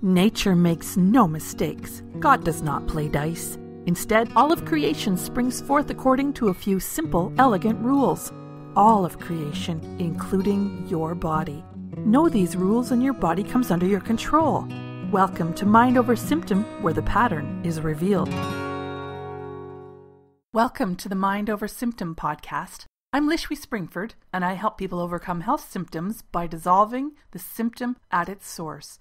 Nature makes no mistakes. God does not play dice. Instead, all of creation springs forth according to a few simple, elegant rules. All of creation, including your body. Know these rules and your body comes under your control. Welcome to Mind Over Symptom, where the pattern is revealed. Welcome to the Mind Over Symptom podcast. I'm Lishwi Springford, and I help people overcome health symptoms by dissolving the symptom at its source.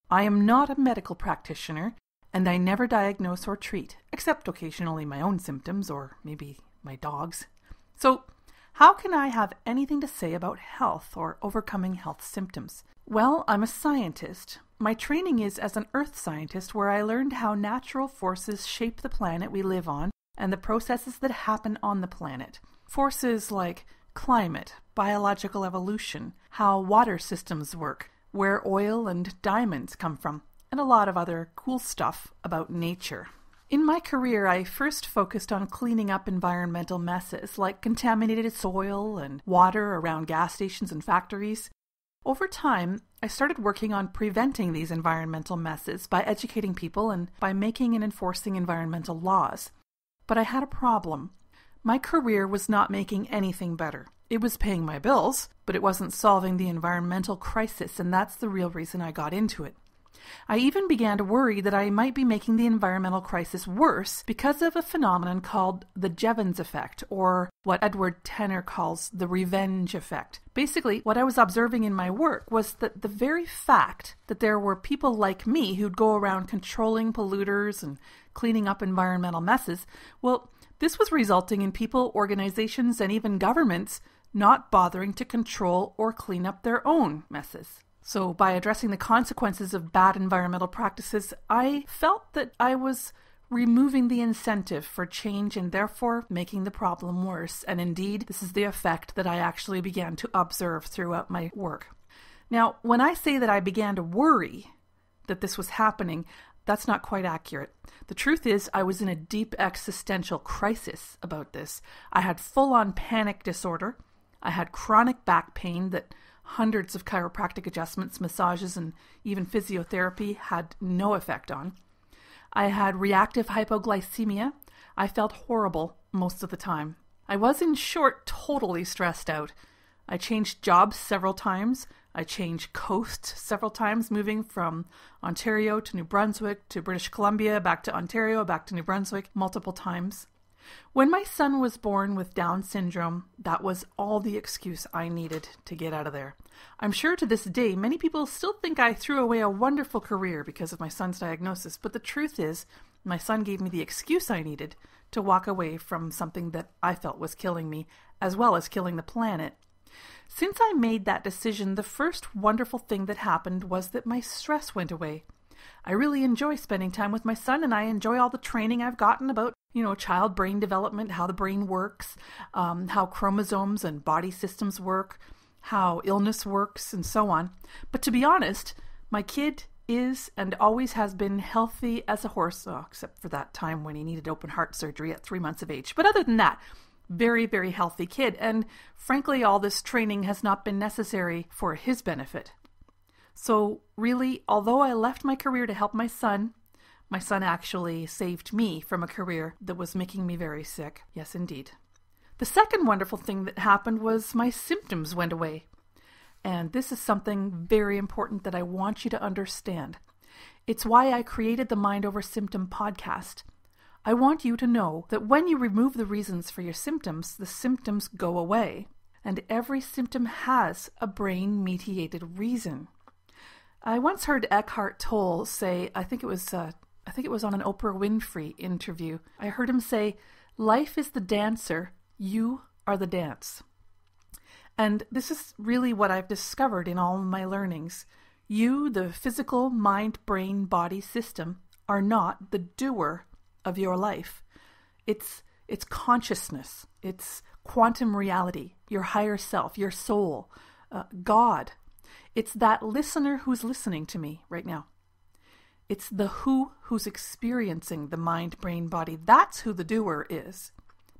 I am not a medical practitioner, and I never diagnose or treat, except occasionally my own symptoms or maybe my dog's. So, how can I have anything to say about health or overcoming health symptoms? Well, I'm a scientist. My training is as an earth scientist, where I learned how natural forces shape the planet we live on and the processes that happen on the planet. Forces like climate, biological evolution, how water systems work, where oil and diamonds come from, and a lot of other cool stuff about nature. In my career, I first focused on cleaning up environmental messes like contaminated soil and water around gas stations and factories. Over time, I started working on preventing these environmental messes by educating people and by making and enforcing environmental laws. But I had a problem. My career was not making anything better. It was paying my bills, but it wasn't solving the environmental crisis, and that's the real reason I got into it. I even began to worry that I might be making the environmental crisis worse because of a phenomenon called the Jevons effect, or what Edward Tenner calls the revenge effect. Basically, what I was observing in my work was that the very fact that there were people like me who'd go around controlling polluters and cleaning up environmental messes, well, this was resulting in people, organizations, and even governments not bothering to control or clean up their own messes. So by addressing the consequences of bad environmental practices, I felt that I was removing the incentive for change and therefore making the problem worse. And indeed, this is the effect that I actually began to observe throughout my work. Now, when I say that I began to worry that this was happening, that's not quite accurate. The truth is, I was in a deep existential crisis about this. I had full-on panic disorder. I had chronic back pain that hundreds of chiropractic adjustments, massages, and even physiotherapy had no effect on. I had reactive hypoglycemia. I felt horrible most of the time. I was, in short, totally stressed out. I changed jobs several times. I changed coast several times, moving from Ontario to New Brunswick to British Columbia, back to Ontario, back to New Brunswick, multiple times. When my son was born with Down syndrome, that was all the excuse I needed to get out of there. I'm sure to this day, many people still think I threw away a wonderful career because of my son's diagnosis, but the truth is, my son gave me the excuse I needed to walk away from something that I felt was killing me, as well as killing the planet. Since I made that decision, the first wonderful thing that happened was that my stress went away. I really enjoy spending time with my son, and I enjoy all the training I've gotten about, child brain development, how the brain works, how chromosomes and body systems work, how illness works, and so on. But to be honest, my kid is and always has been healthy as a horse, except for that time when he needed open heart surgery at 3 months of age. But other than that, very, very healthy kid. And frankly, all this training has not been necessary for his benefit. So really, although I left my career to help my son actually saved me from a career that was making me very sick. Yes, indeed. The second wonderful thing that happened was my symptoms went away. And this is something very important that I want you to understand. It's why I created the Mind Over Symptom podcast. I want you to know that when you remove the reasons for your symptoms, the symptoms go away. And every symptom has a brain-mediated reason. I once heard Eckhart Tolle say, I think it was on an Oprah Winfrey interview. I heard him say, "Life is the dancer, you are the dance." And this is really what I've discovered in all my learnings. You, the physical mind, brain, body system, are not the doer of your life. It's consciousness. It's quantum reality, your higher self, your soul, God. It's that listener who's listening to me right now. It's the who's experiencing the mind, brain, body. That's who the doer is.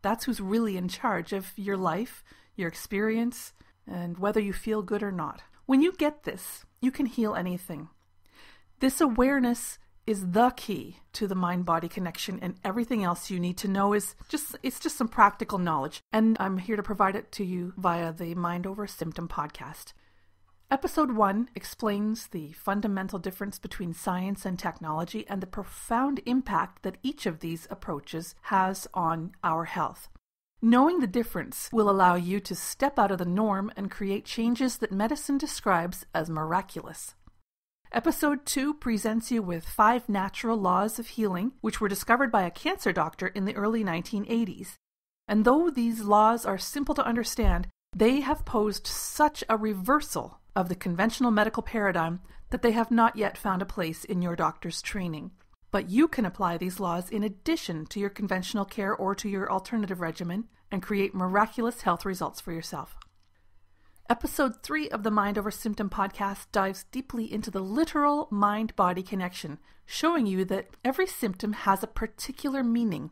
That's who's really in charge of your life, your experience, and whether you feel good or not. When you get this, you can heal anything. This awareness is the key to the mind-body connection, and everything else you need to know is just some practical knowledge. And I'm here to provide it to you via the Mind Over Symptom podcast. Episode 1 explains the fundamental difference between science and technology and the profound impact that each of these approaches has on our health. Knowing the difference will allow you to step out of the norm and create changes that medicine describes as miraculous. Episode 2 presents you with 5 natural laws of healing, which were discovered by a cancer doctor in the early 1980s. And though these laws are simple to understand, they have posed such a reversal of the conventional medical paradigm that they have not yet found a place in your doctor's training. But you can apply these laws in addition to your conventional care or to your alternative regimen and create miraculous health results for yourself. Episode 3 of the Mind Over Symptom podcast dives deeply into the literal mind-body connection, showing you that every symptom has a particular meaning.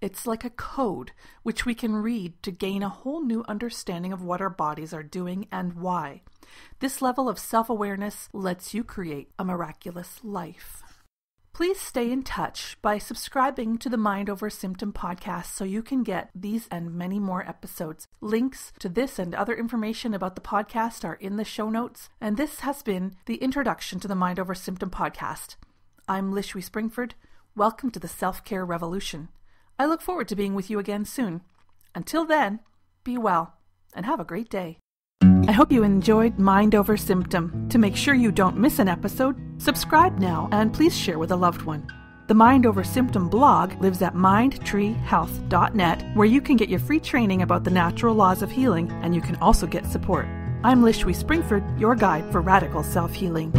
It's like a code, which we can read to gain a whole new understanding of what our bodies are doing and why. This level of self-awareness lets you create a miraculous life. Please stay in touch by subscribing to the Mind Over Symptom podcast so you can get these and many more episodes. Links to this and other information about the podcast are in the show notes, and this has been the introduction to the Mind Over Symptom podcast. I'm Lish Springford. Welcome to the Self-Care Revolution. I look forward to being with you again soon. Until then, be well and have a great day. I hope you enjoyed Mind Over Symptom. To make sure you don't miss an episode, subscribe now and please share with a loved one. The Mind Over Symptom blog lives at mindtreehealth.net, where you can get your free training about the natural laws of healing, and you can also get support. I'm Lish Springford, your guide for radical self-healing.